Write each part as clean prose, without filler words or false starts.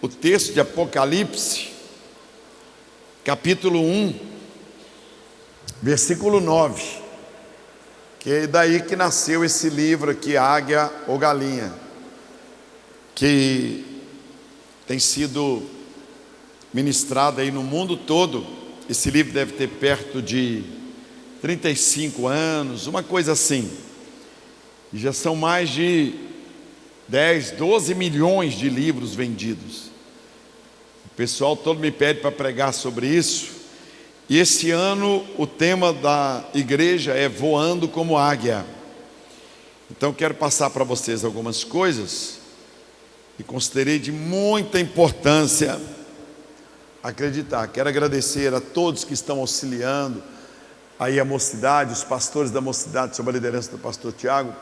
o texto de Apocalipse, capítulo 1, versículo 9, que é daí que nasceu esse livro aqui, Águia ou Galinha, que tem sido ministrado aí no mundo todo. Esse livro deve ter perto de 35 anos, uma coisa assim, e já são mais de 10, 12 milhões de livros vendidos. O pessoal todo me pede para pregar sobre isso. E esse ano o tema da igreja é Voando como Águia. Então quero passar para vocês algumas coisas e considerei de muita importância acreditar. Quero agradecer a todos que estão auxiliando aí a mocidade, os pastores da mocidade, sob a liderança do pastor Tiago,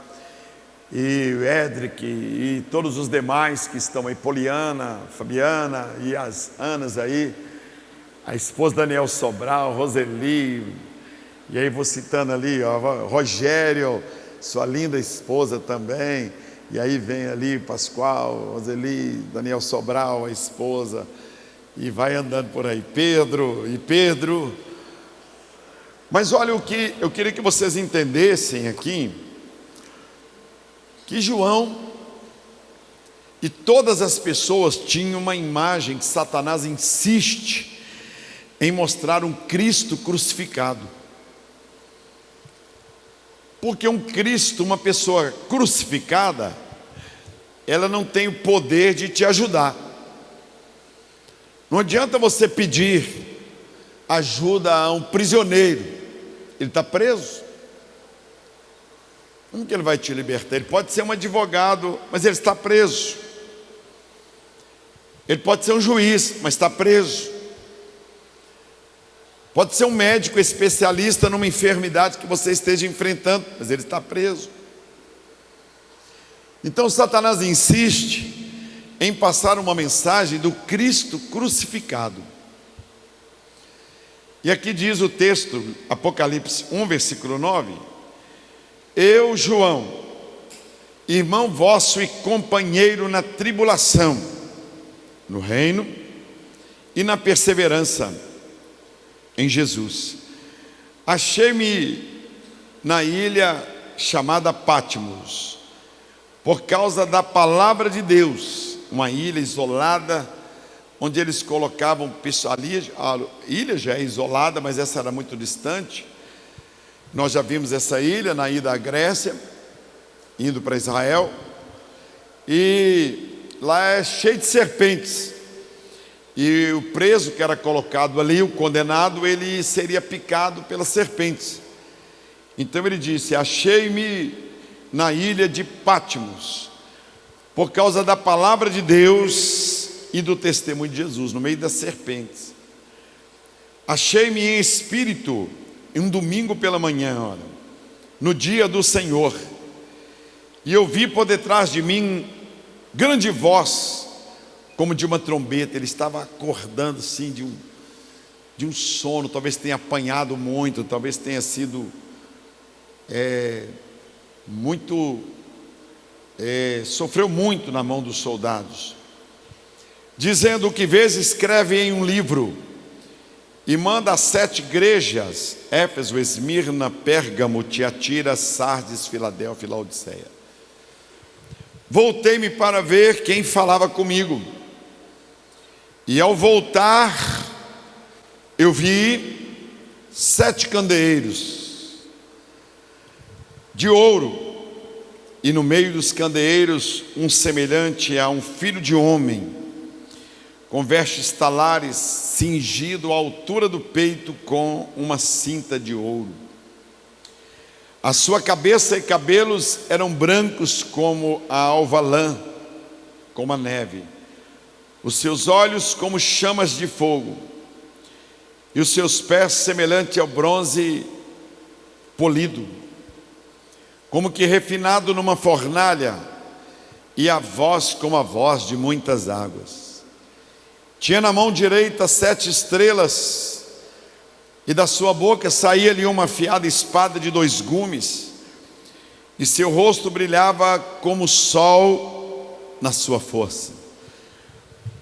e o Edric, e todos os demais que estão aí, Poliana, Fabiana e as Anas aí, a esposa Daniel Sobral, Roseli, e aí vou citando ali, ó, Rogério, sua linda esposa também, e aí vem ali Pascoal, Roseli, Daniel Sobral, a esposa, e vai andando por aí, Pedro. Mas olha o que eu queria que vocês entendessem aqui, que João e todas as pessoas tinham uma imagem que Satanás insiste em mostrar um Cristo crucificado. Porque um Cristo, uma pessoa crucificada, ela não tem o poder de te ajudar. Não adianta você pedir ajuda a um prisioneiro, ele está preso. Como que ele vai te libertar? Ele pode ser um advogado, mas ele está preso. Ele pode ser um juiz, mas está preso. Pode ser um médico especialista numa enfermidade que você esteja enfrentando, mas ele está preso. Então Satanás insiste em passar uma mensagem do Cristo crucificado. E aqui diz o texto, Apocalipse 1, versículo 9: Eu, João, irmão vosso e companheiro na tribulação, no reino e na perseverança em Jesus, achei-me na ilha chamada Patmos, por causa da palavra de Deus, uma ilha isolada, onde eles colocavam pessoas. A ilha já é isolada, mas essa era muito distante. Nós já vimos essa ilha na ida à Grécia, indo para Israel, e lá é cheio de serpentes, e o preso que era colocado ali, o condenado, ele seria picado pelas serpentes. Então ele disse: achei-me na ilha de Patmos, por causa da palavra de Deus e do testemunho de Jesus, no meio das serpentes. Achei-me em espírito, em um domingo pela manhã, no dia do Senhor, e ouvi por detrás de mim grande voz, como de uma trombeta. Ele estava acordando assim de um sono, talvez tenha apanhado muito, talvez tenha sido sofreu muito na mão dos soldados, dizendo: o que vês escreve em um livro, e manda as 7 igrejas: Éfeso, Esmirna, Pérgamo, Tiatira, Sardes, Filadélfia e Laodiceia. Voltei-me para ver quem falava comigo, e ao voltar eu vi 7 candeeiros de ouro, e no meio dos candeeiros um semelhante a um filho de homem, com vestes talares, cingido à altura do peito com uma cinta de ouro. A sua cabeça e cabelos eram brancos como a alva lã, como a neve. Os seus olhos como chamas de fogo, e os seus pés semelhante ao bronze polido, como que refinado numa fornalha, e a voz como a voz de muitas águas. Tinha na mão direita 7 estrelas, e da sua boca saía-lhe uma afiada espada de 2 gumes, e seu rosto brilhava como o sol na sua força.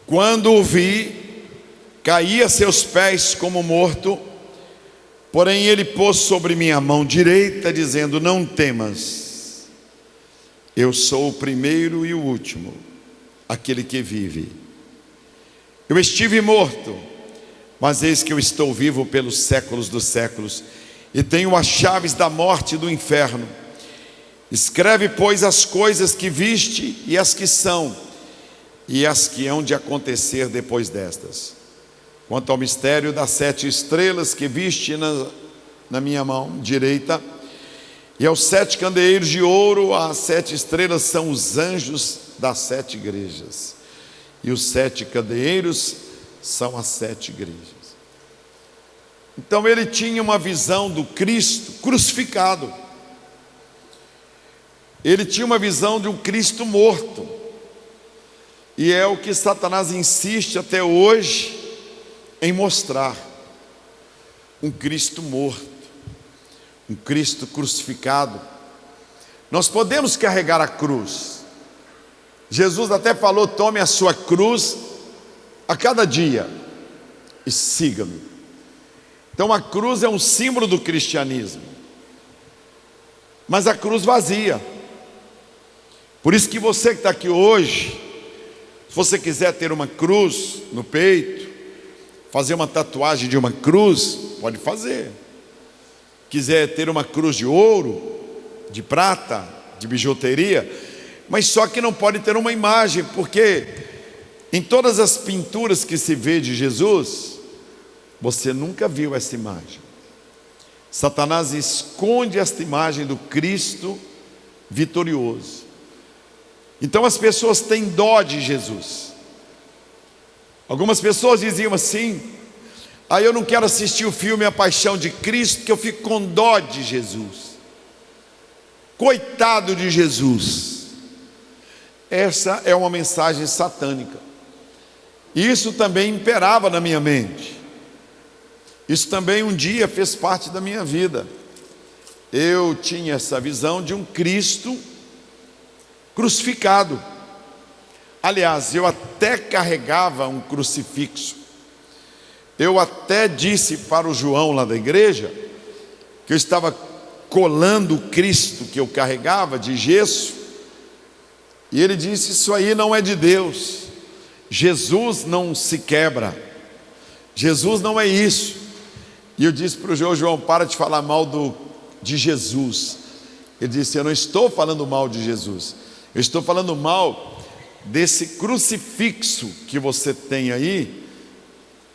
Quando o vi, caí a seus pés como morto, porém ele pôs sobre minha mão direita, dizendo: não temas, eu sou o primeiro e o último, aquele que vive. Eu estive morto, mas eis que eu estou vivo pelos séculos dos séculos, e tenho as chaves da morte e do inferno. Escreve, pois, as coisas que viste e as que são, e as que hão de acontecer depois destas. Quanto ao mistério das 7 estrelas que viste na minha mão direita, e aos 7 candeeiros de ouro, as 7 estrelas são os anjos das 7 igrejas, e os 7 candeeiros são as 7 igrejas. Então ele tinha uma visão do Cristo crucificado. Ele tinha uma visão de um Cristo morto. E é o que Satanás insiste até hoje em mostrar: um Cristo morto, um Cristo crucificado. Nós podemos carregar a cruz. Jesus até falou: tome a sua cruz a cada dia e siga-me. Então a cruz é um símbolo do cristianismo, mas a cruz vazia. Por isso que você que está aqui hoje, se você quiser ter uma cruz no peito, fazer uma tatuagem de uma cruz, pode fazer. Quiser ter uma cruz de ouro, de prata, de bijuteria, mas só que não pode ter uma imagem, porque em todas as pinturas que se vê de Jesus, você nunca viu essa imagem. Satanás esconde esta imagem do Cristo vitorioso. Então as pessoas têm dó de Jesus. Algumas pessoas diziam assim: eu não quero assistir o filme A Paixão de Cristo, porque eu fico com dó de Jesus. Coitado de Jesus. Essa é uma mensagem satânica. Isso também imperava na minha mente. Isso também um dia fez parte da minha vida. Eu tinha essa visão de um Cristo crucificado. Aliás, eu até carregava um crucifixo. Eu até disse para o João lá da igreja que eu estava colando o Cristo que eu carregava de gesso, e ele disse: isso aí não é de Deus. Jesus não se quebra, Jesus não é isso. E eu disse para o João: para de falar mal de Jesus. Ele disse: eu não estou falando mal de Jesus, eu estou falando mal desse crucifixo que você tem aí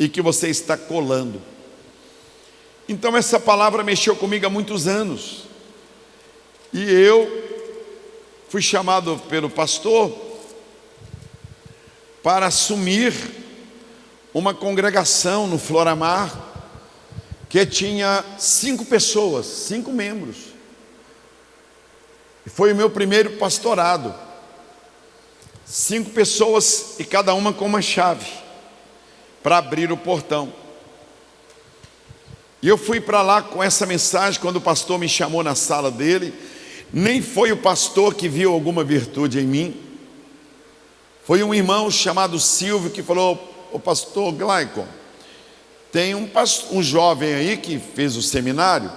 e que você está colando. Então essa palavra mexeu comigo há muitos anos, e eu fui chamado pelo pastor para assumir uma congregação no Floramar, que tinha 5 pessoas, 5 membros. E foi o meu primeiro pastorado. 5 pessoas e cada uma com uma chave para abrir o portão. E eu fui para lá com essa mensagem. Quando o pastor me chamou na sala dele, nem foi o pastor que viu alguma virtude em mim, foi um irmão chamado Silvio que falou: o pastor Glaicon, tem um jovem aí que fez o seminário,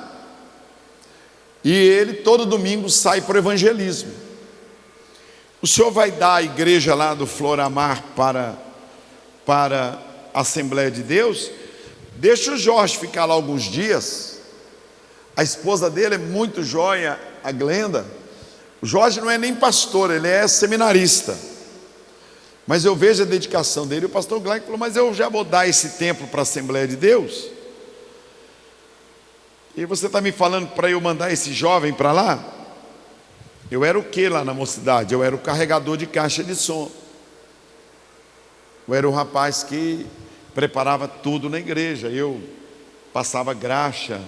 e ele todo domingo sai para o evangelismo. O senhor vai dar a igreja lá do Floramar para a Assembleia de Deus? Deixa o Jorge ficar lá alguns dias. A esposa dele é muito joia, a Glenda. O Jorge não é nem pastor, ele é seminarista, mas eu vejo a dedicação dele. O pastor Gleick falou: mas eu já vou dar esse tempo para a Assembleia de Deus, e você está me falando para eu mandar esse jovem para lá? Eu era o que lá na mocidade? Eu era o carregador de caixa de som. Eu era o rapaz que preparava tudo na igreja. Eu passava graxa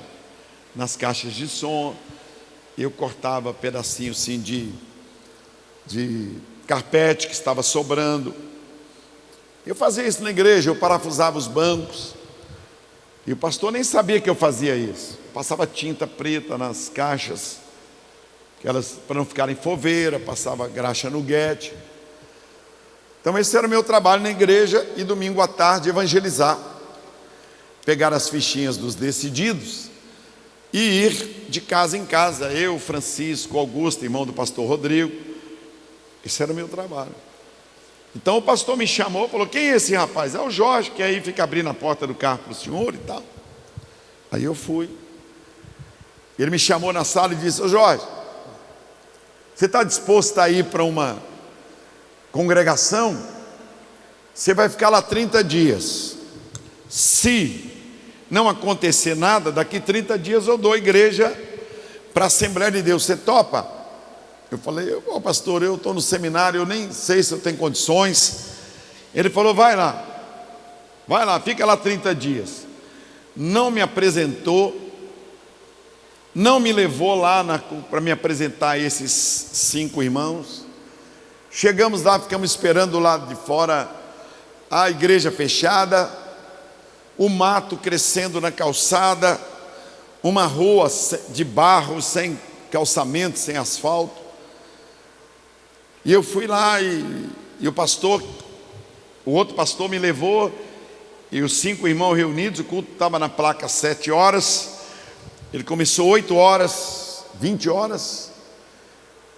nas caixas de som, eu cortava pedacinhos assim de carpete que estava sobrando. Eu fazia isso na igreja. Eu parafusava os bancos, e o pastor nem sabia que eu fazia isso. Passava tinta preta nas caixas, para não ficarem foveira, passava graxa no guete. Então esse era o meu trabalho na igreja, e domingo à tarde evangelizar, pegar as fichinhas dos decididos e ir de casa em casa, eu, Francisco, Augusto, irmão do pastor Rodrigo. Esse era o meu trabalho. Então o pastor me chamou, falou: quem é esse rapaz? É o Jorge, que aí fica abrindo a porta do carro para o senhor e tal. Aí eu fui. Ele me chamou na sala e disse: ô Jorge, você está disposto a ir para uma congregação? Você vai ficar lá 30 dias. Se não acontecer nada, daqui 30 dias eu dou a igreja para a Assembleia de Deus. Você topa? Eu falei: ô pastor, eu estou no seminário, eu nem sei se eu tenho condições. Ele falou: vai lá, fica lá 30 dias. Não me apresentou, não me levou lá para me apresentar a esses 5 irmãos. Chegamos lá, ficamos esperando do lado de fora, a igreja fechada, o mato crescendo na calçada, uma rua de barro, sem calçamento, sem asfalto. E eu fui lá e o outro pastor me levou, e os 5 irmãos reunidos. O culto estava na placa 7 horas, ele começou 8 horas, 20 horas.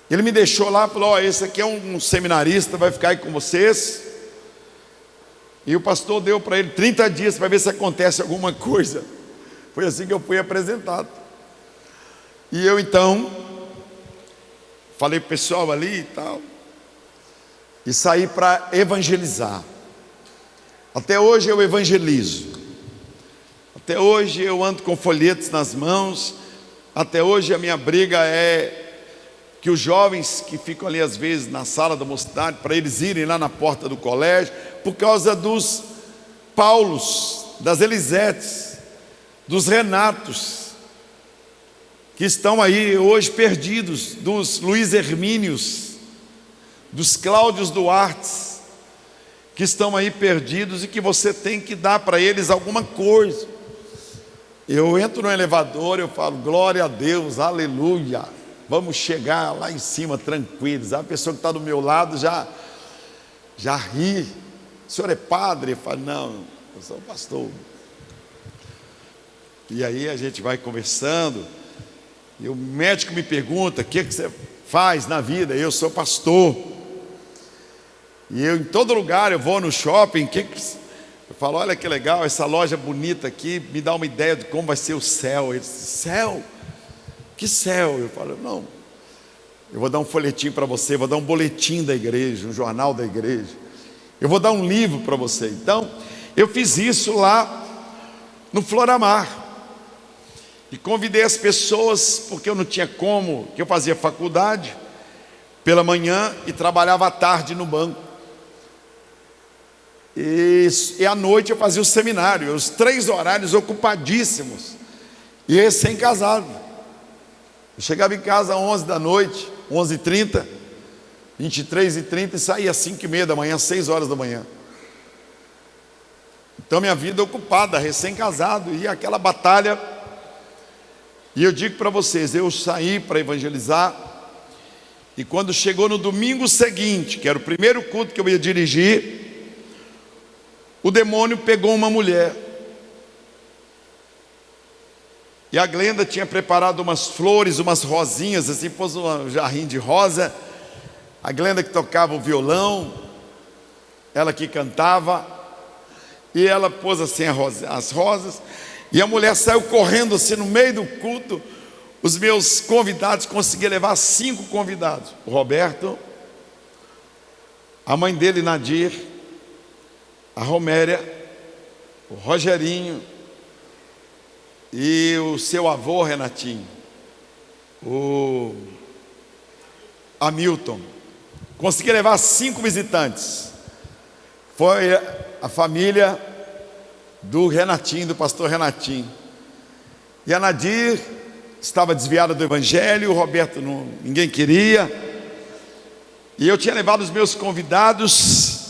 Ele me deixou lá e falou: ó, esse aqui é um seminarista, vai ficar aí com vocês. E o pastor deu para ele 30 dias para ver se acontece alguma coisa. Foi assim que eu fui apresentado. E eu então falei para o pessoal ali e tal, e saí para evangelizar. Até hoje eu evangelizo, até hoje eu ando com folhetos nas mãos, até hoje a minha briga é que os jovens que ficam ali às vezes na sala da mocidade, para eles irem lá na porta do colégio, por causa dos Paulos, das Elisetes, dos Renatos, que estão aí hoje perdidos, dos Luiz Hermínios, dos Cláudios Duartes, que estão aí perdidos, e que você tem que dar para eles alguma coisa. Eu entro no elevador, eu falo: glória a Deus, aleluia, vamos chegar lá em cima tranquilos. A pessoa que está do meu lado já ri: o senhor é padre? Eu falo: não, eu sou pastor. E aí a gente vai conversando, e o médico me pergunta: o que você faz na vida? Eu sou pastor. E eu, em todo lugar, eu vou no shopping, eu falo: olha que legal, essa loja bonita aqui me dá uma ideia de como vai ser o céu. Ele disse: céu? Que céu? Eu falo: não, eu vou dar um folhetim para você, vou dar um boletim da igreja, um jornal da igreja, eu vou dar um livro para você. Então eu fiz isso lá no Floramar, e convidei as pessoas, porque eu não tinha como, que eu fazia faculdade pela manhã e trabalhava à tarde no banco, e à noite eu fazia o seminário, os 3 horários ocupadíssimos, e recém-casado. Eu chegava em casa às 11 da noite, 11h30, 23h30, e saía às 5h30 da manhã, 6 horas da manhã. Então minha vida ocupada, recém-casado, e aquela batalha. E eu digo para vocês, eu saí para evangelizar, e quando chegou no domingo seguinte, que era o primeiro culto que eu ia dirigir, o demônio pegou uma mulher. E a Glenda tinha preparado umas flores, umas rosinhas, assim, pôs um jarrinho de rosa. A Glenda que tocava o violão, ela que cantava, e ela pôs assim as rosas, e a mulher saiu correndo assim no meio do culto. Os meus convidados, consegui levar 5 convidados: o Roberto, a mãe dele, Nadir, a Roméria, o Rogerinho e o seu avô, Renatinho, o Hamilton. Consegui levar 5 visitantes. Foi a família do Renatinho, do pastor Renatinho. E a Nadir estava desviada do evangelho, o Roberto ninguém queria. E eu tinha levado os meus convidados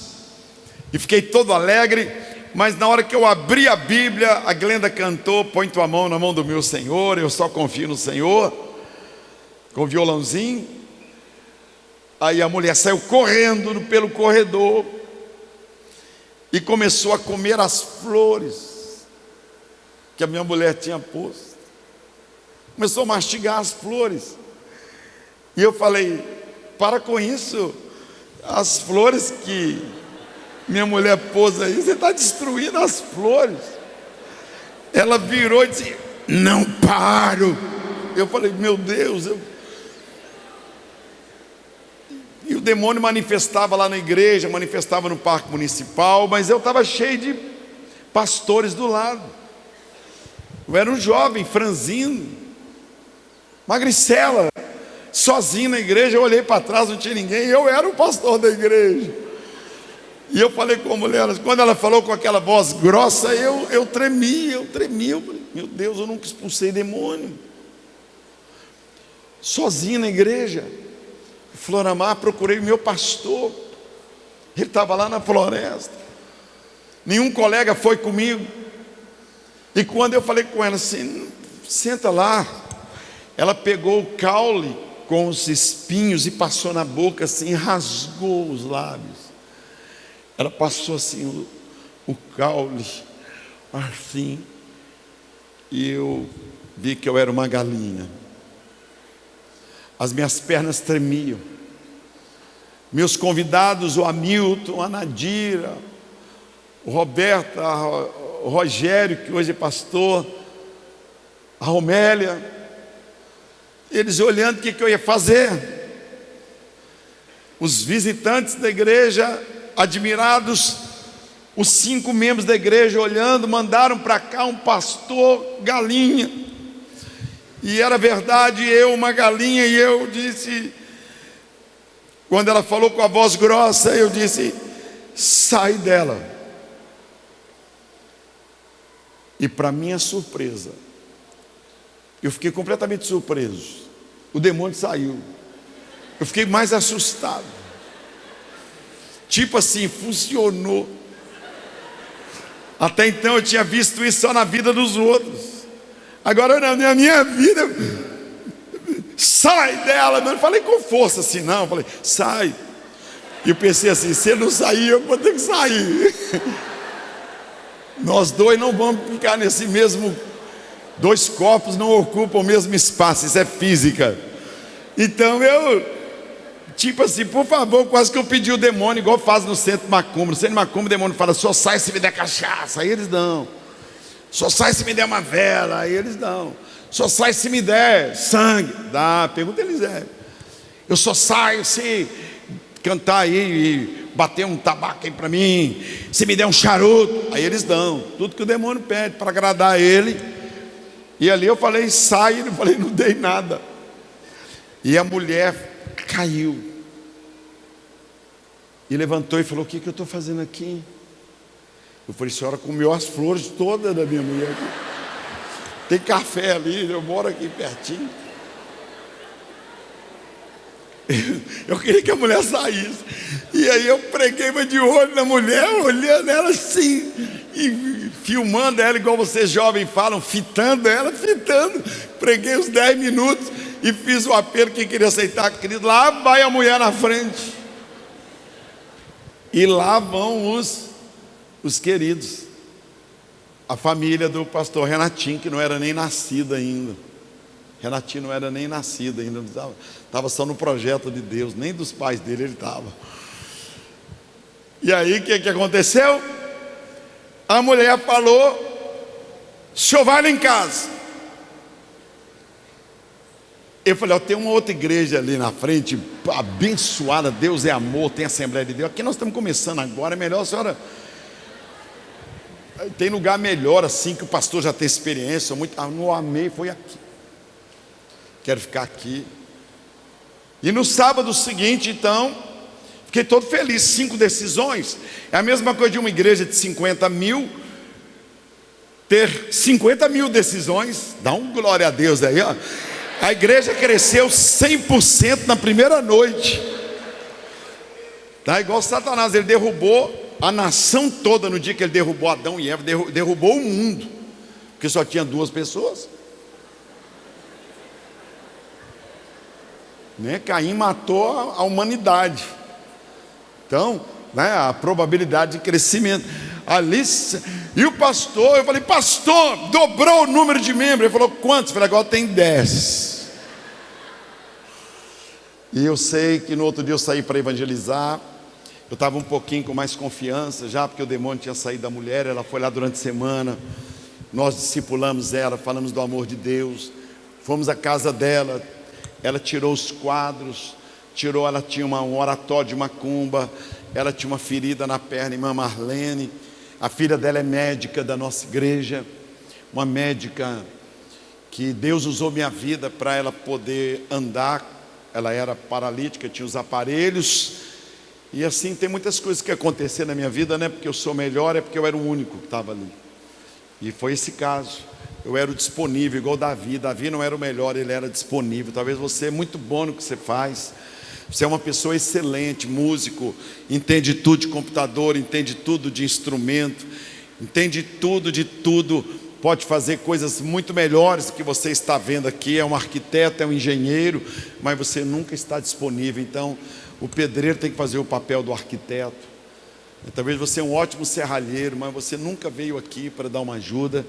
e fiquei todo alegre. Mas na hora que eu abri a Bíblia, a Glenda cantou: põe tua mão na mão do meu Senhor, eu só confio no Senhor, com o violãozinho. Aí a mulher saiu correndo pelo corredor, e começou a comer as flores que a minha mulher tinha posto. Começou a mastigar as flores. E eu falei: para com isso, as flores que minha mulher pôs aí, você está destruindo as flores. Ela virou e disse: não paro. Eu falei: meu Deus. E o demônio manifestava lá na igreja, manifestava no parque municipal, mas eu estava cheio de pastores do lado. Eu era um jovem, franzino, magricela, sozinho na igreja. Eu olhei para trás, não tinha ninguém, eu era o pastor da igreja. E eu falei com a mulher, quando ela falou com aquela voz grossa, eu tremi. Eu falei: meu Deus, eu nunca expulsei demônio. Sozinho na igreja, Floramar, procurei o meu pastor. Ele estava lá na floresta. Nenhum colega foi comigo. E quando eu falei com ela assim: senta lá, ela pegou o caule com os espinhos e passou na boca assim, rasgou os lábios. Ela passou assim o caule assim, e eu vi que eu era uma galinha. As minhas pernas tremiam. Meus convidados, o Hamilton, a Nadira, o Roberto, o Rogério, que hoje é pastor, a Romélia, eles olhando o que eu ia fazer. Os visitantes da igreja, admirados, os 5 membros da igreja olhando, mandaram para cá um pastor galinha. E era verdade, eu uma galinha. E eu disse, quando ela falou com a voz grossa, eu disse: sai dela. E para minha surpresa, eu fiquei completamente surpreso. O demônio saiu. Eu fiquei mais assustado. Tipo assim, funcionou. Até então eu tinha visto isso só na vida dos outros. Agora na minha vida, sai dela. Eu não falei com força assim, não. Eu falei: sai. E eu pensei assim: se ele não sair, eu vou ter que sair. Nós dois não vamos ficar nesse mesmo. 2 corpos não ocupam o mesmo espaço. Isso é física. Então eu, tipo assim, por favor, quase que eu pedi o demônio, igual faz no centro macumba. No centro macumba o demônio fala: só sai se me der cachaça. Aí eles dão. Só sai se me der uma vela. Aí eles dão. Só sai se me der sangue. Dá, pergunta eles. Eu só saio se cantar aí e bater um tabaco aí para mim. Se me der um charuto. Aí eles dão. Tudo que o demônio pede para agradar ele. E ali eu falei: sai. Ele falei: não dei nada. E a mulher caiu. E levantou e falou: o que eu estou fazendo aqui? Eu falei: a senhora comeu as flores todas da minha mulher aqui. Tem café ali, eu moro aqui pertinho. Eu queria que a mulher saísse. E aí eu preguei de olho na mulher, olhando ela assim, e filmando ela, igual vocês jovens falam, fitando ela, fitando. Preguei uns 10 minutos e fiz o apelo. Quem queria aceitar, querido, lá vai a mulher na frente. E lá vão os queridos, a família do pastor Renatinho, que não era nem nascida ainda. Renatinho não era nem nascido ainda, estava só no projeto de Deus, nem dos pais dele ele estava. E aí o que aconteceu? A mulher falou: o senhor vai lá em casa. Eu falei: tem uma outra igreja ali na frente, abençoada, Deus é amor, tem Assembleia de Deus. Aqui nós estamos começando agora, é melhor a senhora. Tem lugar melhor assim, que o pastor já tem experiência. Não amei, foi aqui. Quero ficar aqui. E no sábado seguinte, então, fiquei todo feliz. 5 decisões. É a mesma coisa de uma igreja de 50 mil ter 50 mil decisões. Dá um glória a Deus aí, ó. A igreja cresceu 100% na primeira noite. Tá igual Satanás, ele derrubou a nação toda no dia que ele derrubou Adão e Eva. Derrubou o mundo, porque só tinha 2 pessoas, né? Caim matou a humanidade. Então né? A probabilidade de crescimento. Ali, e o pastor, eu falei, pastor, dobrou o número de membros. Ele falou, quantos? Eu falei, agora tem 10. E eu sei que no outro dia eu saí para evangelizar. Eu estava um pouquinho com mais confiança já, porque o demônio tinha saído da mulher. Ela foi lá durante a semana, nós discipulamos ela, falamos do amor de Deus. Fomos à casa dela, ela tirou os quadros, ela tinha um oratório de macumba, ela tinha uma ferida na perna, irmã Marlene. A filha dela é médica da nossa igreja, uma médica que Deus usou minha vida para ela poder andar. Ela era paralítica, tinha os aparelhos. E assim, tem muitas coisas que aconteceram na minha vida, não é porque eu sou melhor, é porque eu era o único que estava ali. E foi esse caso. Eu era o disponível, igual Davi. Davi não era o melhor, ele era disponível. Talvez você é muito bom no que você faz. Você é uma pessoa excelente, músico, entende tudo de computador, entende tudo de instrumento, entende tudo de tudo, pode fazer coisas muito melhores do que você está vendo aqui. É um arquiteto, é um engenheiro, mas você nunca está disponível. Então, o pedreiro tem que fazer o papel do arquiteto. Talvez você é um ótimo serralheiro, mas você nunca veio aqui para dar uma ajuda.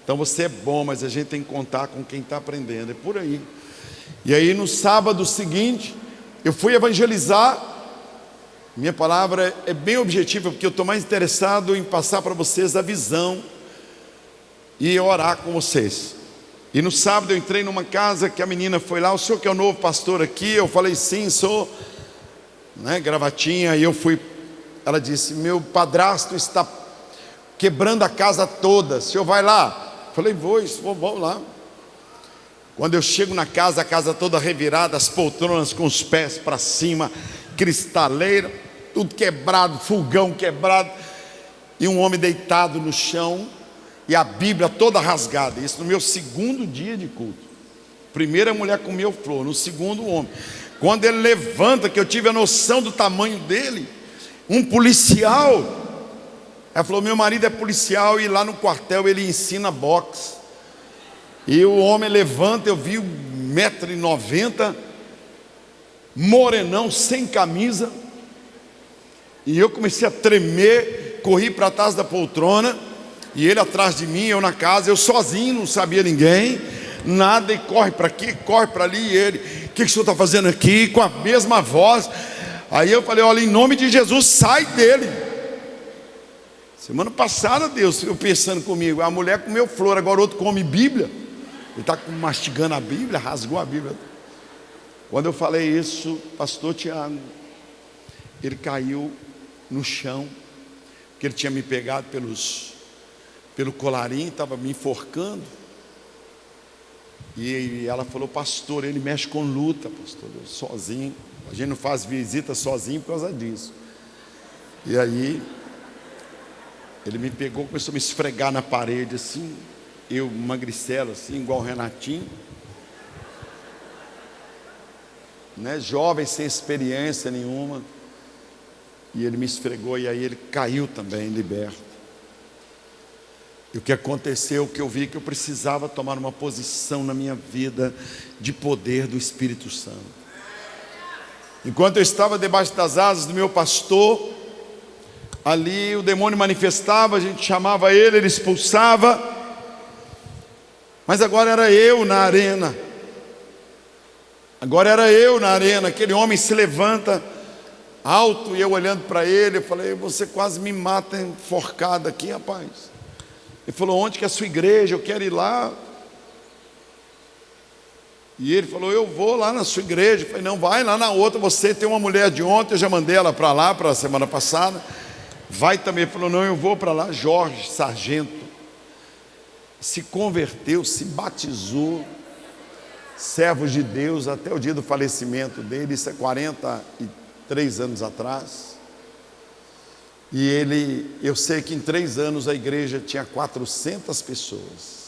Então você é bom, mas a gente tem que contar com quem está aprendendo. É por aí. E aí no sábado seguinte, eu fui evangelizar. Minha palavra é bem objetiva, porque eu estou mais interessado em passar para vocês a visão e orar com vocês. E no sábado eu entrei numa casa que a menina foi lá, o senhor que é o novo pastor aqui? Eu falei, sim, sou, né, gravatinha. E eu fui, ela disse, meu padrasto está quebrando a casa toda, o senhor vai lá? Eu falei, vou lá. Quando eu chego na casa, a casa toda revirada, as poltronas com os pés para cima, cristaleira, tudo quebrado, fogão quebrado, e um homem deitado no chão, e a Bíblia toda rasgada. Isso no meu segundo dia de culto. Primeiro a mulher comeu flor, no segundo o homem. Quando ele levanta, que eu tive a noção do tamanho dele, um policial, ela falou, meu marido é policial e lá no quartel ele ensina boxe. E o homem levanta, eu vi 1,90 m, morenão, sem camisa. E eu comecei a tremer, corri para trás da poltrona, e ele atrás de mim, eu na casa, eu sozinho, não sabia ninguém, nada, e corre para aqui, corre para ali, e ele, o que o senhor está fazendo aqui? Com a mesma voz. Aí eu falei, olha, em nome de Jesus, sai dele. Semana passada, Deus, eu pensando comigo, a mulher comeu flor, agora o outro come Bíblia. Ele está mastigando a Bíblia, rasgou a Bíblia. Quando eu falei isso, pastor Tiago, ele caiu no chão, porque ele tinha me pegado pelo colarinho, estava me enforcando. E ela falou, pastor, ele mexe com luta, pastor, eu sozinho. A gente não faz visita sozinho por causa disso. E aí, ele me pegou, começou a me esfregar na parede assim, eu magricelo assim, igual o Renatinho, né? Jovem, sem experiência nenhuma. E ele me esfregou, e aí ele caiu também, liberto. E o que aconteceu, que eu vi que eu precisava tomar uma posição na minha vida de poder do Espírito Santo. Enquanto eu estava debaixo das asas do meu pastor, ali o demônio manifestava, a gente chamava ele, ele expulsava. Mas agora era eu na arena. Aquele homem se levanta alto, e eu olhando para ele, eu falei, você quase me mata enforcado aqui, rapaz. Ele falou, onde que é a sua igreja? Eu quero ir lá. E ele falou, eu vou lá na sua igreja. Eu falei, não, vai lá na outra, você tem uma mulher de ontem, eu já mandei ela para lá, para a semana passada. Vai também. Ele falou, não, eu vou para lá. Jorge Sargento se converteu, se batizou, servo de Deus até o dia do falecimento dele. Isso é 43 anos atrás. E ele, eu sei que em 3 anos a igreja tinha 400 pessoas.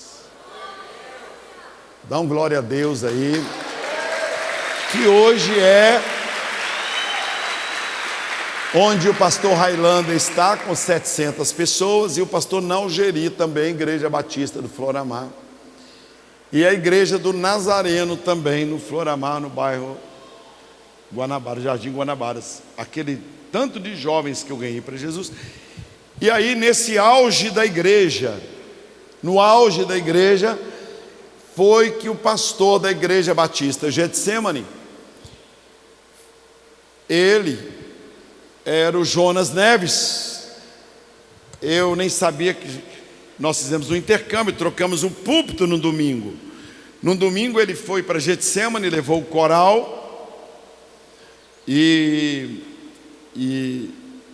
Dá um glória a Deus aí. Que hoje é onde o pastor Highlander está com 700 pessoas, e o pastor Nalgeri também, Igreja Batista do Floramar, e a igreja do Nazareno também no Floramar, no bairro Guanabara, Jardim Guanabaras, aquele tanto de jovens que eu ganhei para Jesus. E aí, nesse auge da igreja, no auge da igreja, foi que o pastor da igreja batista Getsemane, ele era o Jonas Neves. Eu nem sabia que nós fizemos um intercâmbio, trocamos um púlpito no domingo. No domingo ele foi para Getsemane, levou o coral e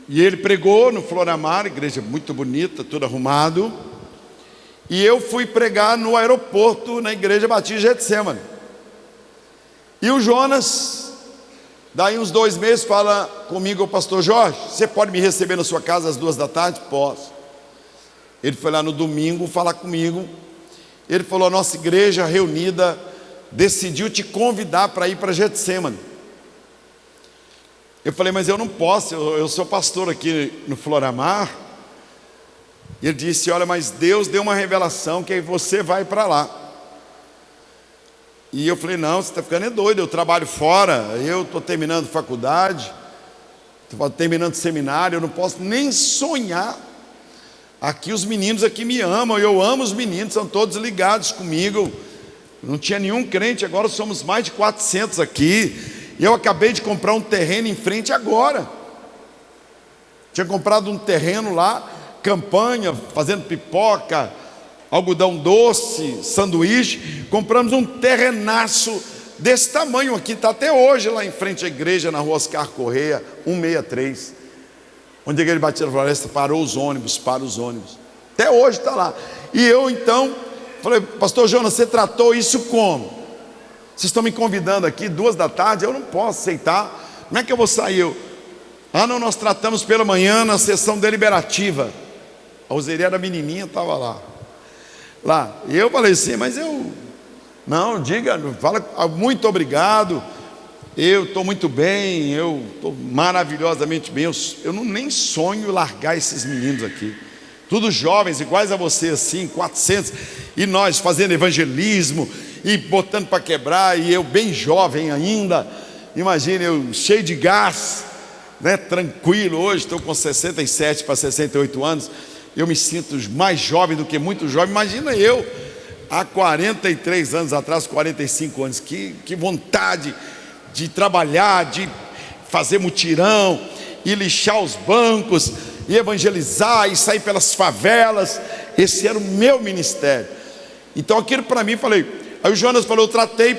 ele pregou no Floramar, igreja muito bonita, tudo arrumado. E eu fui pregar no aeroporto, na igreja Batista Getsemane. E o Jonas, daí uns 2 meses, fala comigo: o pastor Jorge, você pode me receber na sua casa às 2 da tarde? Posso. Ele foi lá no domingo falar comigo. Ele falou: a nossa igreja reunida decidiu te convidar para ir para Getsemane. Eu falei: mas eu não posso, eu sou pastor aqui no Floramar. E ele disse: olha, mas Deus deu uma revelação que aí você vai para lá. E eu falei: não, você está ficando doido, eu trabalho fora, eu estou terminando faculdade, estou terminando seminário, eu não posso nem sonhar. Aqui os meninos aqui me amam, eu amo os meninos, são todos ligados comigo. Não tinha nenhum crente, agora somos mais de 400 aqui. E eu acabei de comprar um terreno em frente agora. Tinha comprado um terreno lá, campanha, fazendo pipoca, algodão doce, sanduíche. Compramos um terrenaço desse tamanho aqui, está até hoje lá em frente à igreja, na rua Oscar Correia, 163. Onde a igreja Batista da Floresta parou os ônibus, para os ônibus. Até hoje está lá. E eu então falei: pastor Jonas, você tratou isso como? Vocês estão me convidando aqui 2 da tarde, eu não posso aceitar. Como é que eu vou sair? Não, nós tratamos pela manhã na sessão deliberativa. A Roseli era menininha, estava lá. E eu falei assim: mas eu... não, diga, fala, muito obrigado. Eu estou muito bem, eu estou maravilhosamente bem. Eu não nem sonho largar esses meninos aqui. Todos jovens, iguais a você assim, 400. E nós fazendo evangelismo e botando para quebrar. E eu bem jovem ainda. Imagine, eu cheio de gás, né, tranquilo. Hoje estou com 67 para 68 anos. Eu me sinto mais jovem do que muito jovem. Imagina eu, há 43 anos atrás, 45 anos. Que vontade de trabalhar, de fazer mutirão, e lixar os bancos, e evangelizar, e sair pelas favelas. Esse era o meu ministério. Então aquilo para mim, falei. Aí o Jonas falou: eu tratei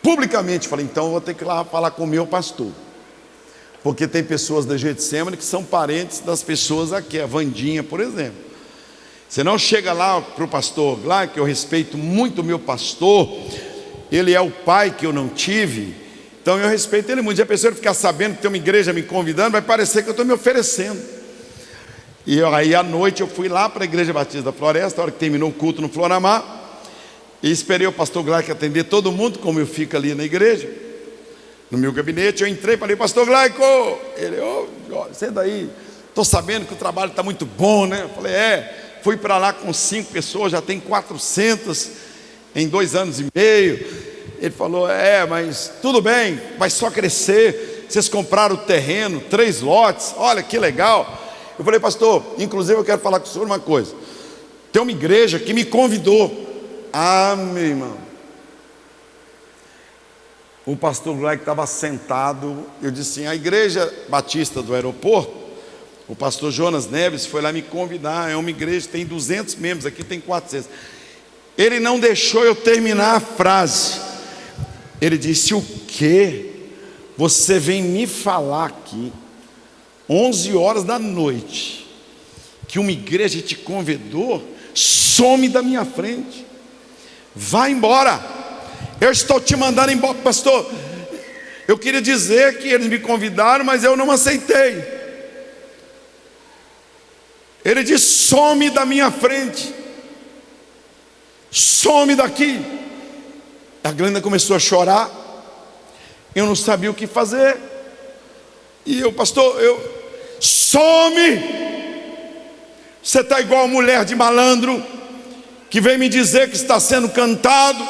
publicamente. Falei: então eu vou ter que ir lá falar com o meu pastor, porque tem pessoas da Getsemane que são parentes das pessoas aqui, a Vandinha, por exemplo. Você não chega lá para o pastor lá, que eu respeito muito o meu pastor, ele é o pai que eu não tive, então eu respeito ele muito. Se a pessoa ficar sabendo que tem uma igreja me convidando, vai parecer que eu estou me oferecendo. E aí à noite eu fui lá para a igreja Batista da Floresta, a hora que terminou o culto no Floramar, e esperei o pastor Glauco atender todo mundo, como eu fico ali na igreja, no meu gabinete. Eu entrei e falei: pastor Glauco. Ele: senta aí, estou sabendo que o trabalho está muito bom, né? Eu falei: fui para lá com 5 pessoas, já tem 400 em 2 anos e meio. Ele falou: mas tudo bem, vai só crescer. Vocês compraram o terreno, 3 lotes, olha que legal. Eu falei: pastor, inclusive eu quero falar com o senhor uma coisa. Tem uma igreja que me convidou. Meu irmão, o pastor Black estava sentado. Eu disse assim: a igreja batista do aeroporto, o pastor Jonas Neves foi lá me convidar. É uma igreja que tem 200 membros, aqui tem 400. Ele não deixou eu terminar a frase. Ele disse: o quê? Você vem me falar aqui 11 horas da noite que uma igreja te convidou? Some da minha frente, vai embora. Eu estou te mandando embora. Pastor, eu queria dizer que eles me convidaram, mas eu não aceitei. Ele disse: some da minha frente, some daqui. A Glenda começou a chorar. Eu não sabia o que fazer. E eu: pastor, some. Você está igual a mulher de malandro que vem me dizer que está sendo cantada,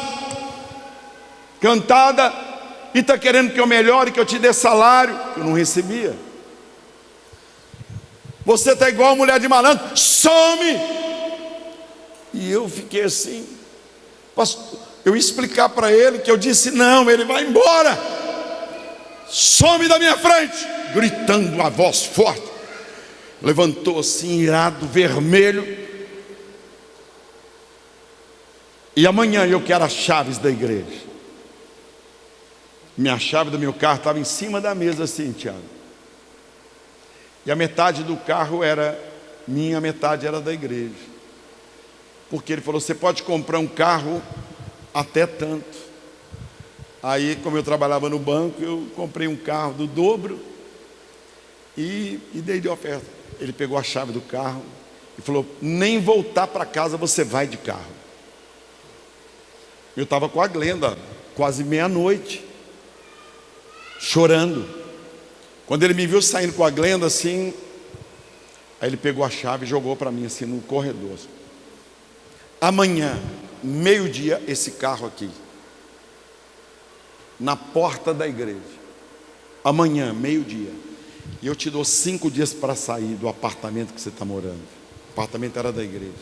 e está querendo que eu melhore, que eu te dê salário. Eu não recebia. Você está igual a mulher de malandro, some! E eu fiquei assim, pastor, eu ia explicar para ele que eu disse não, ele vai embora, some da minha frente, gritando uma voz forte. Levantou assim, irado, vermelho. E amanhã eu quero as chaves da igreja. Minha chave do meu carro estava em cima da mesa assim, Tiago. E a metade do carro era minha, a metade era da igreja. Porque ele falou, você pode comprar um carro até tanto. Aí, como eu trabalhava no banco, eu comprei um carro do dobro e dei de oferta. Ele pegou a chave do carro e falou, nem voltar para casa você vai de carro. Eu estava com a Glenda, quase meia-noite, chorando. Quando ele me viu saindo com a Glenda assim, aí ele pegou a chave e jogou para mim assim no corredor. Amanhã, meio-dia, esse carro aqui, na porta da igreja. Amanhã, meio-dia. E eu te dou 5 dias para sair do apartamento que você está morando. O apartamento era da igreja.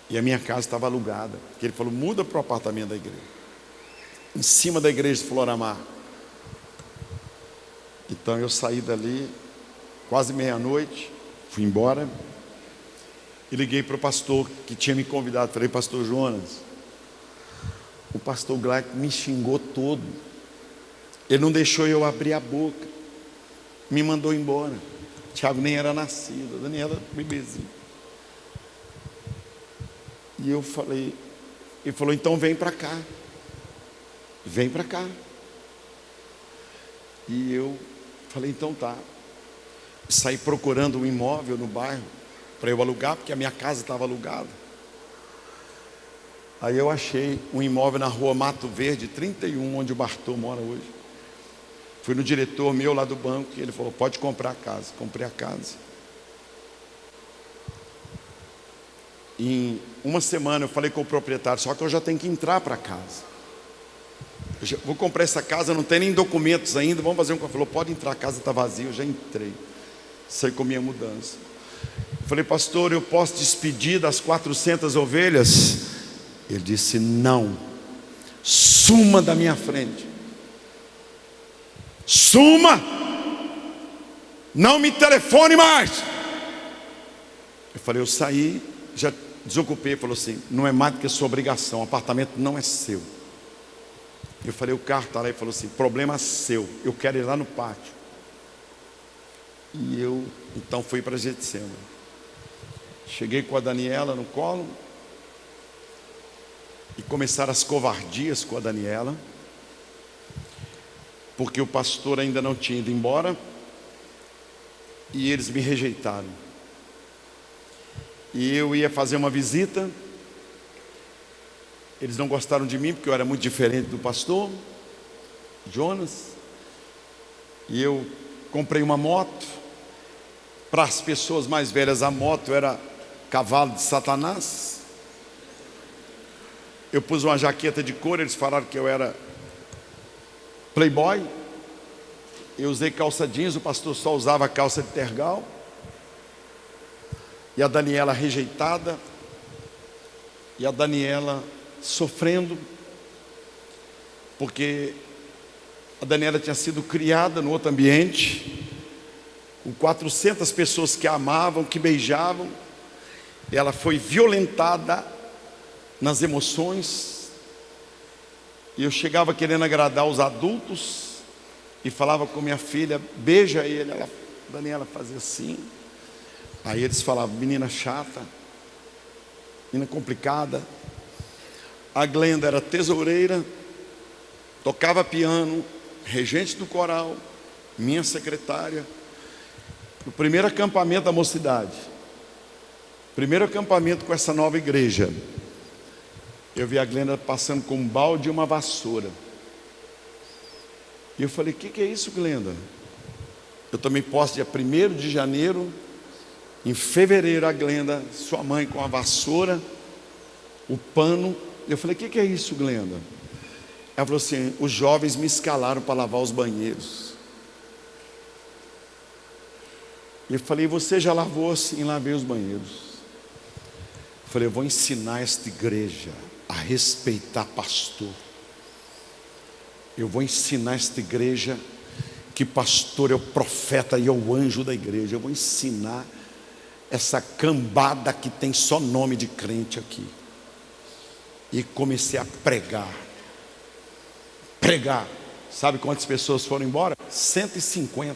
E a minha casa estava alugada. Porque ele falou, muda para o apartamento da igreja. Em cima da igreja de Floramar. Então eu saí dali, quase meia-noite, fui embora. E liguei para o pastor que tinha me convidado. Falei, pastor Jonas, o pastor Glauco me xingou todo. Ele não deixou eu abrir a boca. Me mandou embora. Tiago nem era nascido, a Daniela bebezinha. E eu falei, ele falou, então vem para cá. Vem para cá. E eu falei, então tá. Saí procurando um imóvel no bairro para eu alugar, porque a minha casa estava alugada. Aí eu achei um imóvel na rua Mato Verde 31, onde o Bartô mora hoje. Fui no diretor meu lá do banco e ele falou, pode comprar a casa. Comprei a casa. Em uma semana eu falei com o proprietário, só que eu já tenho que entrar para a casa. Vou comprar essa casa, não tem nem documentos ainda, vamos fazer um... Ele falou, pode entrar, a casa está vazia. Eu já entrei, saí com minha mudança. Eu falei, pastor, eu posso despedir das 400 ovelhas? Ele disse, não, suma da minha frente. Suma, não me telefone mais. Eu falei, eu saí, já desocupei. Ele falou assim, não é mais do que sua obrigação, o apartamento não é seu. Eu falei, o carro está lá. Ele falou assim, problema seu, eu quero ir lá no pátio. E eu então fui para Getsemane. Cheguei com a Daniela no colo e começaram as covardias com a Daniela, porque o pastor ainda não tinha ido embora e eles me rejeitaram. E eu ia fazer uma visita, eles não gostaram de mim porque eu era muito diferente do pastor Jonas. E eu comprei uma moto. Para as pessoas mais velhas, a moto era cavalo de Satanás. Eu pus uma jaqueta de couro, eles falaram que eu era playboy. Eu usei calça jeans, o pastor só usava calça de tergal. E a Daniela rejeitada. E a Daniela sofrendo, porque a Daniela tinha sido criada no outro ambiente, com 400 pessoas que a amavam, que beijavam. Ela foi violentada nas emoções. E eu chegava querendo agradar os adultos e falava com minha filha, beija ele. Ela, Daniela fazia assim. Aí eles falavam, menina chata, menina complicada. A Glenda era tesoureira, tocava piano, regente do coral, minha secretária. No primeiro acampamento da mocidade, primeiro acampamento com essa nova igreja, eu vi a Glenda passando com um balde e uma vassoura. E eu falei, o que é isso, Glenda? Eu tomei posse dia 1º de janeiro. Em fevereiro, a Glenda, sua mãe com a vassoura, o pano. Eu falei, o que é isso, Glenda? Ela falou assim, os jovens me escalaram para lavar os banheiros. E eu falei: você já lavou? Sim, lavei os banheiros. Eu falei: eu vou ensinar esta igreja a respeitar pastor. Eu vou ensinar esta igreja que pastor é o profeta e é o anjo da igreja. Eu vou ensinar essa cambada que tem só nome de crente aqui. E comecei a pregar. Sabe quantas pessoas foram embora? 150.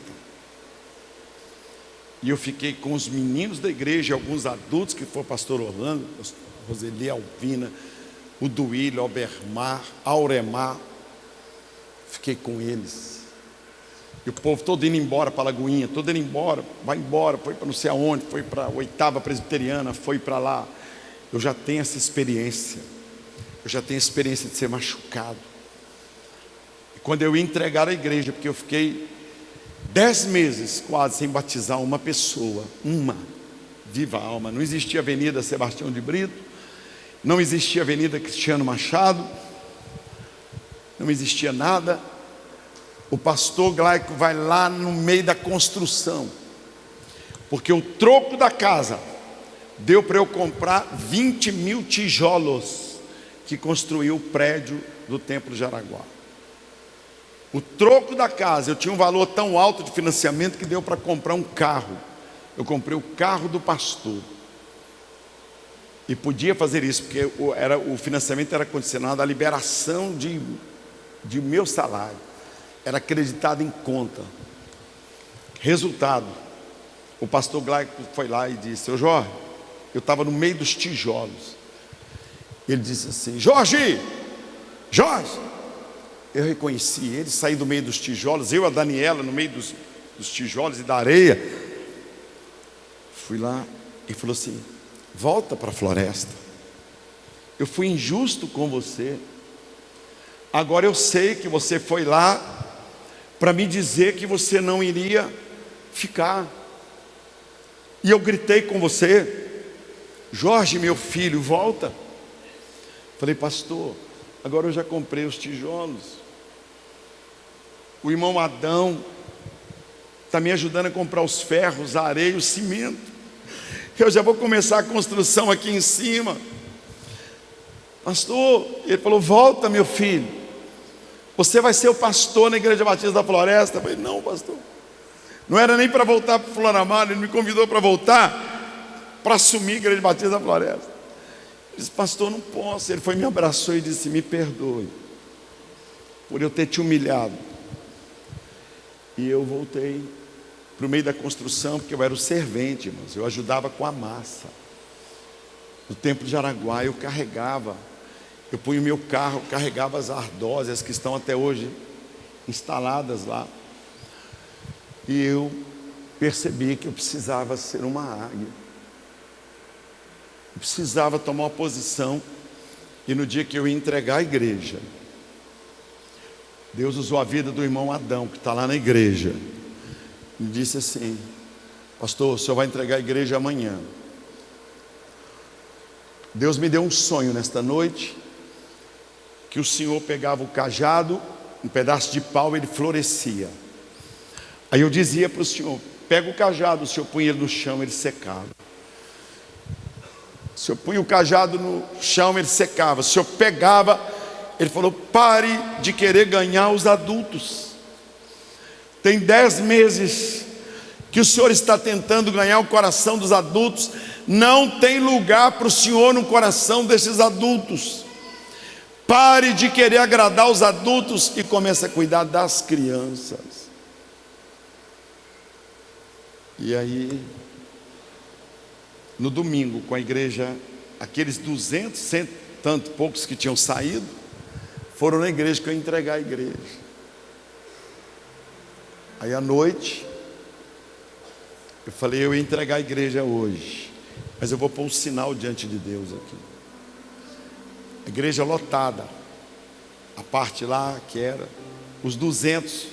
E eu fiquei com os meninos da igreja, alguns adultos, que foi o pastor Orlando, Roseli, Alvina, o Duílio, Albermar, Auremar. Fiquei com eles. E o povo todo indo embora para a Lagoinha, todo indo embora, vai embora, foi para não sei aonde, foi para a 8ª Presbiteriana, foi para lá. Eu já tenho essa experiência. Eu já tenho a experiência de ser machucado. E quando eu ia entregar a igreja, porque eu fiquei 10 meses quase sem batizar uma pessoa, viva alma. Não existia Avenida Sebastião de Brito, não existia Avenida Cristiano Machado, não existia nada. O pastor Glaico vai lá no meio da construção, porque o troco da casa deu para eu comprar 20 mil tijolos que construiu o prédio do Templo de Jaraguá. O troco da casa, eu tinha um valor tão alto de financiamento que deu para comprar um carro. Eu comprei o carro do pastor. E podia fazer isso, porque o financiamento era condicionado à liberação de meu salário. Era acreditado em conta. Resultado, o pastor Glaico foi lá e disse: seu Jorge, eu estava no meio dos tijolos. Ele disse assim: Jorge! Eu reconheci ele, saí do meio dos tijolos, eu e a Daniela no meio dos tijolos e da areia. Fui lá e falou assim: volta para a floresta. Eu fui injusto com você. Agora eu sei que você foi lá para me dizer que você não iria ficar. E eu gritei com você: Jorge, meu filho, volta. Falei: pastor, agora eu já comprei os tijolos. O irmão Adão está me ajudando a comprar os ferros, a areia, o cimento. Eu já vou começar a construção aqui em cima. Pastor, ele falou: volta, meu filho. Você vai ser o pastor na Igreja Batista da Floresta. Eu falei: não, pastor. Não era nem para voltar para o Floramar. Ele me convidou para voltar, para assumir a Igreja Batista da Floresta. Eu disse: pastor, não posso. Ele foi, me abraçou e disse: me perdoe por eu ter te humilhado. E eu voltei para o meio da construção, porque eu era o servente, irmãos. Eu ajudava com a massa. No Templo de Jaraguá eu carregava. Eu punha o meu carro, carregava as ardósias que estão até hoje instaladas lá. E eu percebi que eu precisava ser uma águia. Eu precisava tomar uma posição. E no dia que eu ia entregar a igreja, Deus usou a vida do irmão Adão, que está lá na igreja. Me disse assim: pastor, o senhor vai entregar a igreja amanhã. Deus me deu um sonho nesta noite, que o senhor pegava o cajado, um pedaço de pau, ele florescia. Aí eu dizia para o senhor: pega o cajado, o senhor punha ele no chão, ele secava. O senhor punha o cajado no chão, ele secava. O senhor pegava, ele falou: pare de querer ganhar os adultos. Tem 10 meses que o senhor está tentando ganhar o coração dos adultos. Não tem lugar para o senhor no coração desses adultos. Pare de querer agradar os adultos e comece a cuidar das crianças. E aí, no domingo, com a igreja, aqueles 200, cento, tanto poucos que tinham saído, foram na igreja que eu ia entregar a igreja. Aí à noite, eu falei: eu ia entregar a igreja hoje, mas eu vou pôr um sinal diante de Deus aqui. A igreja lotada, a parte lá que era os 200,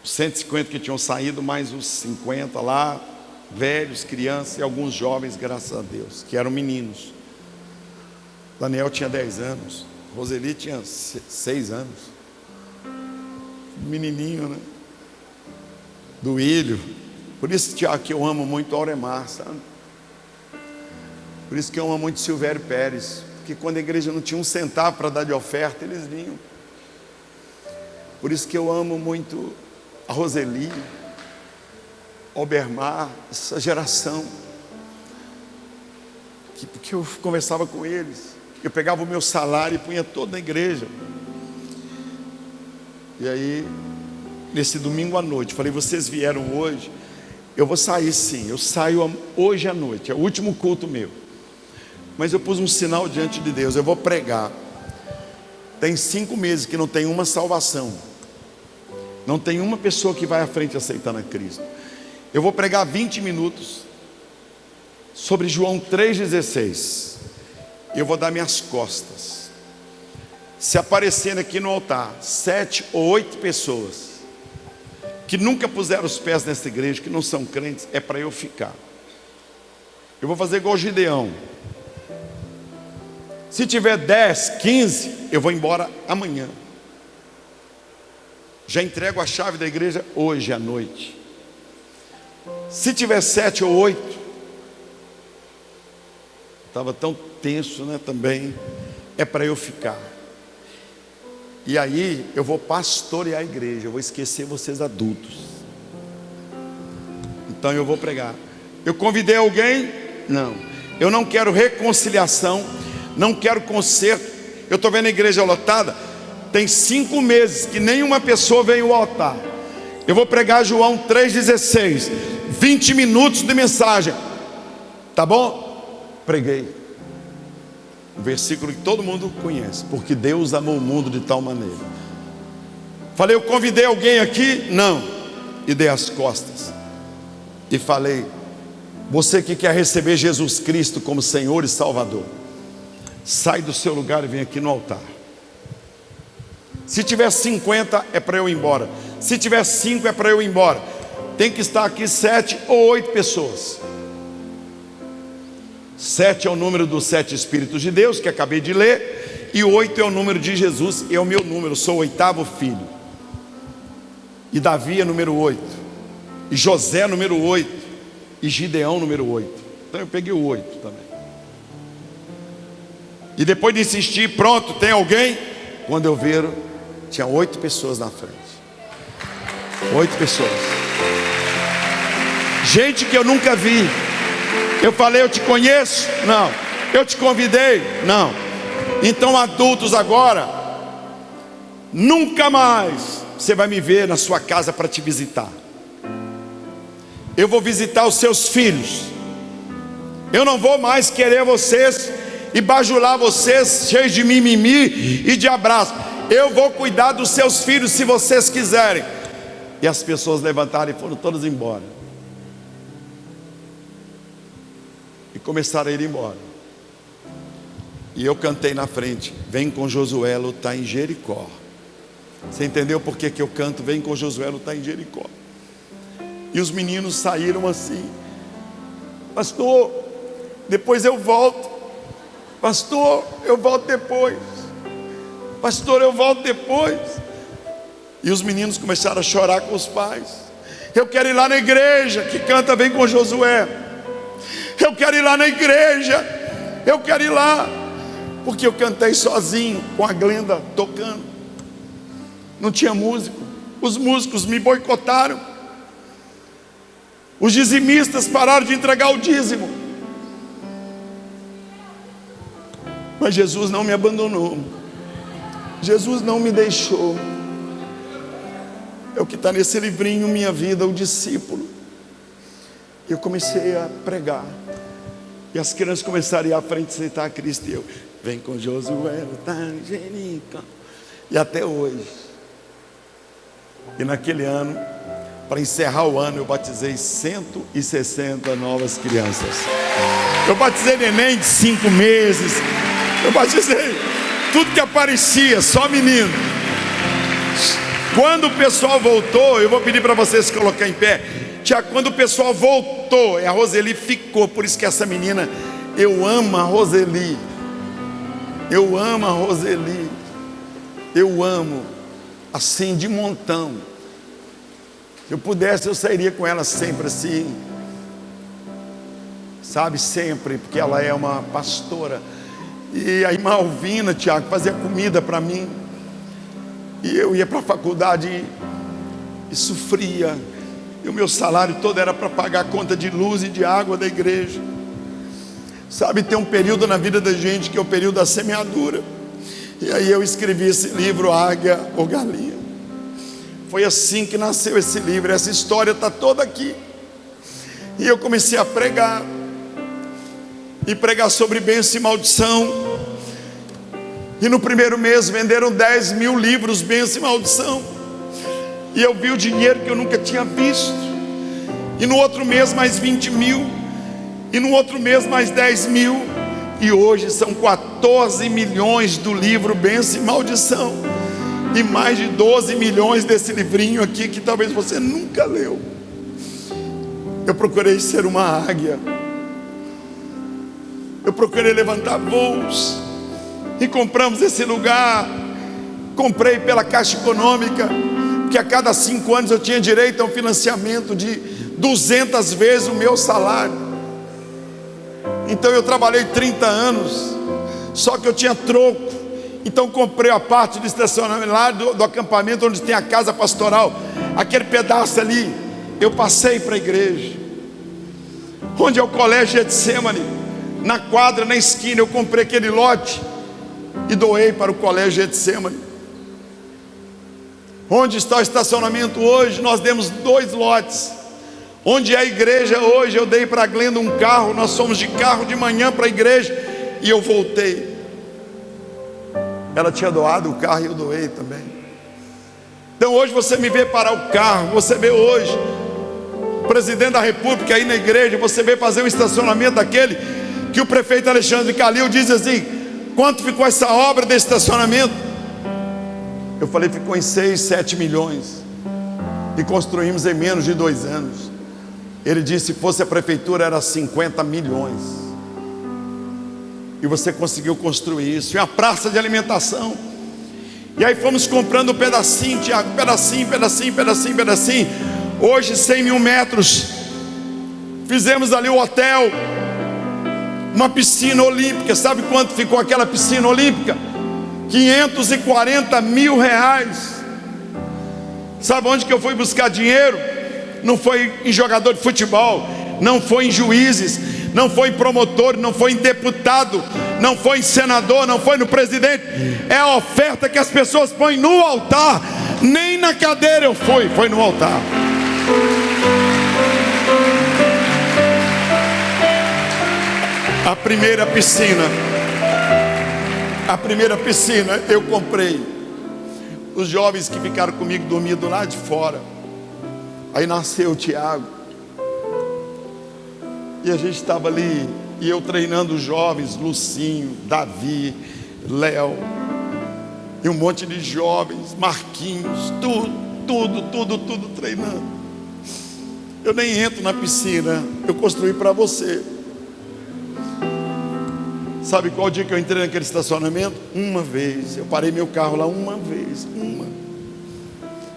os 150 que tinham saído, mais os 50 lá, velhos, crianças e alguns jovens, graças a Deus, que eram meninos. Daniel tinha 10 anos, Roseli tinha 6 anos, menininho, né? Duílio, Por isso, Tiago, que eu amo muito Auremar, sabe? Por isso que eu amo muito Silvério Pérez, porque quando a igreja não tinha um centavo para dar de oferta, eles vinham. Por isso que eu amo muito a Roseli, Obermar, essa geração, porque eu conversava com eles, eu pegava o meu salário e punha todo na igreja. E aí, nesse domingo à noite, falei: vocês vieram hoje, eu vou sair sim, eu saio hoje à noite, é o último culto meu, mas eu pus um sinal diante de Deus, eu vou pregar. Tem 5 meses que não tem uma salvação, não tem uma pessoa que vai à frente aceitando a Cristo. Eu vou pregar 20 minutos sobre João 3,16. Eu vou dar minhas costas. Se aparecerem aqui no altar 7 ou 8 pessoas que nunca puseram os pés nessa igreja, que não são crentes, é para eu ficar. Eu vou fazer igual Gideão. Se tiver 10, 15, eu vou embora amanhã. Já entrego a chave da igreja hoje à noite. Se tiver 7 ou 8, estava tão tenso, né, também, é para eu ficar. E aí eu vou pastorear a igreja, eu vou esquecer vocês adultos. Então eu vou pregar. Eu convidei alguém? Não. Eu não quero reconciliação, não quero conserto. Eu estou vendo a igreja lotada, tem 5 meses que nenhuma pessoa veio ao altar. Eu vou pregar João 3,16, 20 minutos de mensagem, tá bom? Preguei um versículo que todo mundo conhece: porque Deus amou o mundo de tal maneira. Falei: eu convidei alguém aqui? Não. E dei as costas e falei: você que quer receber Jesus Cristo como Senhor e Salvador, sai do seu lugar e vem aqui no altar. Se tiver 50 é para eu ir embora, se tiver 5 é para eu ir embora. Tem que estar aqui 7 ou 8 pessoas. 7 é o número dos 7 Espíritos de Deus, que acabei de ler, e 8 é o número de Jesus, é o meu número, eu sou o 8º filho. E Davi é número 8, e José número 8, e Gideão número 8. Então eu peguei o 8 também. E depois de insistir: pronto, tem alguém? Quando eu vi, tinha 8 pessoas na frente. 8 pessoas. Gente que eu nunca vi. Eu falei: eu te conheço? Não. Eu te convidei? Não. Então, adultos, agora, nunca mais você vai me ver na sua casa para te visitar. Eu vou visitar os seus filhos. Eu não vou mais querer vocês e bajular vocês cheios de mimimi e de abraço. Eu vou cuidar dos seus filhos se vocês quiserem. E as pessoas levantaram e foram todas embora. E começaram a ir embora. E eu cantei na frente: vem com Josué lutar em Jericó. Você entendeu por que eu canto vem com Josué lutar em Jericó? E os meninos saíram assim: pastor, depois eu volto. Pastor, eu volto depois. Pastor, eu volto depois. E os meninos começaram a chorar com os pais: eu quero ir lá na igreja que canta vem com Josué. Eu quero ir lá na igreja. Eu quero ir lá. Porque eu cantei sozinho, com a Glenda tocando. Não tinha músico. Os músicos me boicotaram. Os dizimistas pararam de entregar o dízimo. Mas Jesus não me abandonou. Jesus não me deixou. É o que está nesse livrinho, Minha Vida, o Discípulo. Eu comecei a pregar. E as crianças começaram a ir à frente e aceitar a Cristo. E eu: vem com Josué, tá, Angélica. E até hoje. E naquele ano, para encerrar o ano, eu batizei 160 novas crianças. Eu batizei neném de 5 meses. Eu batizei tudo que aparecia, só menino. Quando o pessoal voltou, eu vou pedir para vocês se colocar em pé. Tiago, quando o pessoal voltou, a Roseli ficou. Por isso que essa menina, eu amo a Roseli. Eu amo a Roseli. Eu amo, assim, de montão. eu pudesse, eu sairia com ela sempre assim, sabe, sempre, porque ela é uma pastora. E a irmã Alvina, Tiago, fazia comida para mim, e eu ia para a faculdade e sofria, e o meu salário todo era para pagar a conta de luz e de água da igreja. Sabe, tem um período na vida da gente que é o período da semeadura. E aí eu escrevi esse livro, Águia ou Galinha. Foi assim que nasceu esse livro. Essa história está toda aqui. E eu comecei a pregar. E pregar sobre bênção e maldição. E no primeiro mês venderam 10 mil livros, bênção e maldição. E eu vi o dinheiro que eu nunca tinha visto. E no outro mês mais 20 mil. E no outro mês mais 10 mil. E hoje são 14 milhões do livro Bênção e Maldição. E mais de 12 milhões desse livrinho aqui que talvez você nunca leu. Eu procurei ser uma águia. Eu procurei levantar voos. E compramos esse lugar. Comprei pela Caixa Econômica, que a cada 5 anos eu tinha direito a um financiamento de 200 vezes o meu salário. Então eu trabalhei 30 anos, só que eu tinha troco. Então comprei a parte do estacionamento lá do acampamento onde tem a casa pastoral. Aquele pedaço ali, eu passei para a igreja. Onde é o colégio Getsemane, na quadra, na esquina, eu comprei aquele lote e doei para o colégio Getsemane. Onde está o estacionamento hoje? Nós demos 2 lotes. Onde é a igreja hoje? Eu dei para a Glenda um carro. Nós fomos de carro de manhã para a igreja e eu voltei. Ela tinha doado o carro e eu doei também. Então hoje você me vê parar o carro. Você vê hoje o presidente da república aí na igreja. Você vê fazer um estacionamento daquele que o prefeito Alexandre Calil diz assim: quanto ficou essa obra desse estacionamento? Eu falei, ficou em 6, 7 milhões. E construímos em menos de 2 anos. Ele disse, se fosse a prefeitura era 50 milhões. E você conseguiu construir isso. E a praça de alimentação. E aí fomos comprando um pedacinho, Tiago, pedacinho. Hoje 100 mil metros. Fizemos ali o hotel, uma piscina olímpica. Sabe quanto ficou aquela piscina olímpica? 540 mil reais. Sabe onde que eu fui buscar dinheiro? Não foi em jogador de futebol, não foi em juízes, não foi em promotor, não foi em deputado, não foi em senador, não foi no presidente. É a oferta que as pessoas põem no altar. Nem na cadeira eu fui, foi no altar. A primeira piscina eu comprei. Os jovens que ficaram comigo dormiam do lado de fora. Aí nasceu o Tiago. E a gente estava ali, e eu treinando os jovens, Lucinho, Davi, Léo, e um monte de jovens, Marquinhos, tudo treinando. Eu nem entro na piscina, eu construí para você. Sabe qual dia que eu entrei naquele estacionamento? Uma vez, eu parei meu carro lá uma vez,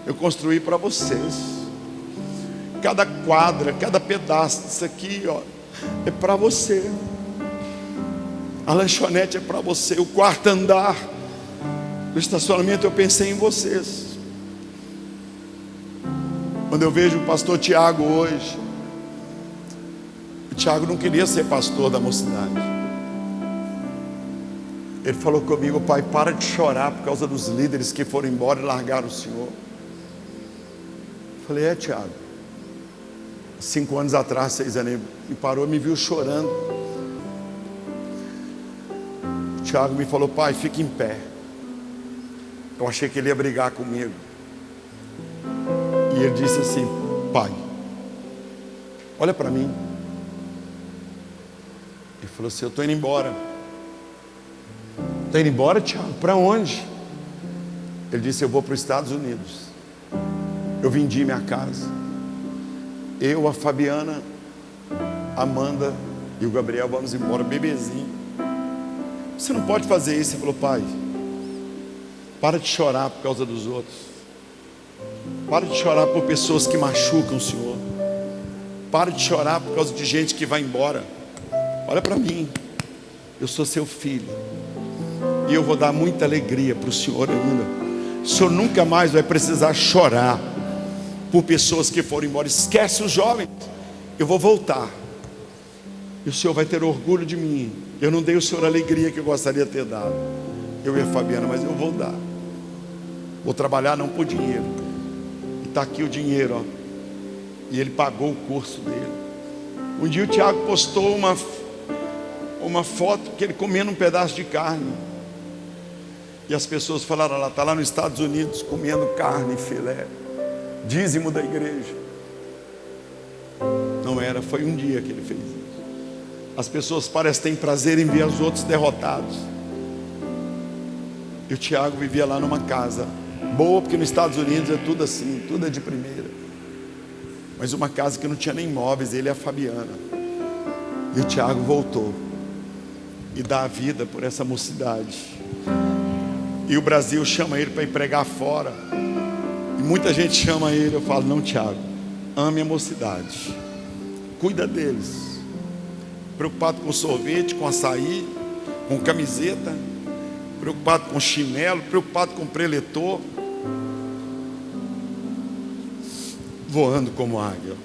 eu construí para vocês. Cada quadra, cada pedaço disso aqui, ó, é para você. A lanchonete é para você. O quarto andar do estacionamento, eu pensei em vocês. Quando eu vejo o pastor Tiago hoje, o Tiago não queria ser pastor da mocidade. Ele falou comigo, pai, para de chorar por causa dos líderes que foram embora e largaram o senhor. Eu falei, Tiago, 5 anos atrás, 6 anos, me parou, me viu chorando. O Tiago me falou, pai, fica em pé. Eu achei que ele ia brigar comigo. E ele disse assim, pai, olha para mim. Ele falou assim, eu estou indo embora. Está indo embora, Tiago? Para onde? Ele disse, eu vou para os Estados Unidos. Eu vendi minha casa. Eu, a Fabiana, a Amanda e o Gabriel vamos embora, bebezinho. Você não pode fazer isso. Ele falou, pai, para de chorar por causa dos outros. Para de chorar por pessoas que machucam o Senhor. Para de chorar por causa de gente que vai embora. Olha para mim. Eu sou seu filho. E eu vou dar muita alegria para o Senhor ainda. O Senhor nunca mais vai precisar chorar por pessoas que foram embora. Esquece os jovens. Eu vou voltar. E o Senhor vai ter orgulho de mim. Eu não dei ao Senhor a alegria que eu gostaria de ter dado. Eu e a Fabiana, mas eu vou dar. Vou trabalhar não por dinheiro. E está aqui o dinheiro, ó. E ele pagou o curso dele. Um dia o Tiago postou uma foto que ele comendo um pedaço de carne. E as pessoas falaram, ela está lá nos Estados Unidos comendo carne e filé. Dízimo da igreja. Não era, foi um dia que ele fez isso. As pessoas parecem ter prazer em ver os outros derrotados. E o Tiago vivia lá numa casa boa, porque nos Estados Unidos é tudo assim, tudo é de primeira. Mas uma casa que não tinha nem móveis, ele e a Fabiana. E o Tiago voltou e dá a vida por essa mocidade. E o Brasil chama ele para ir pregar fora. E muita gente chama ele. Eu falo, não, Tiago, ame a mocidade, cuida deles. Preocupado com sorvete, com açaí, com camiseta, preocupado com chinelo, preocupado com preletor, voando como águia.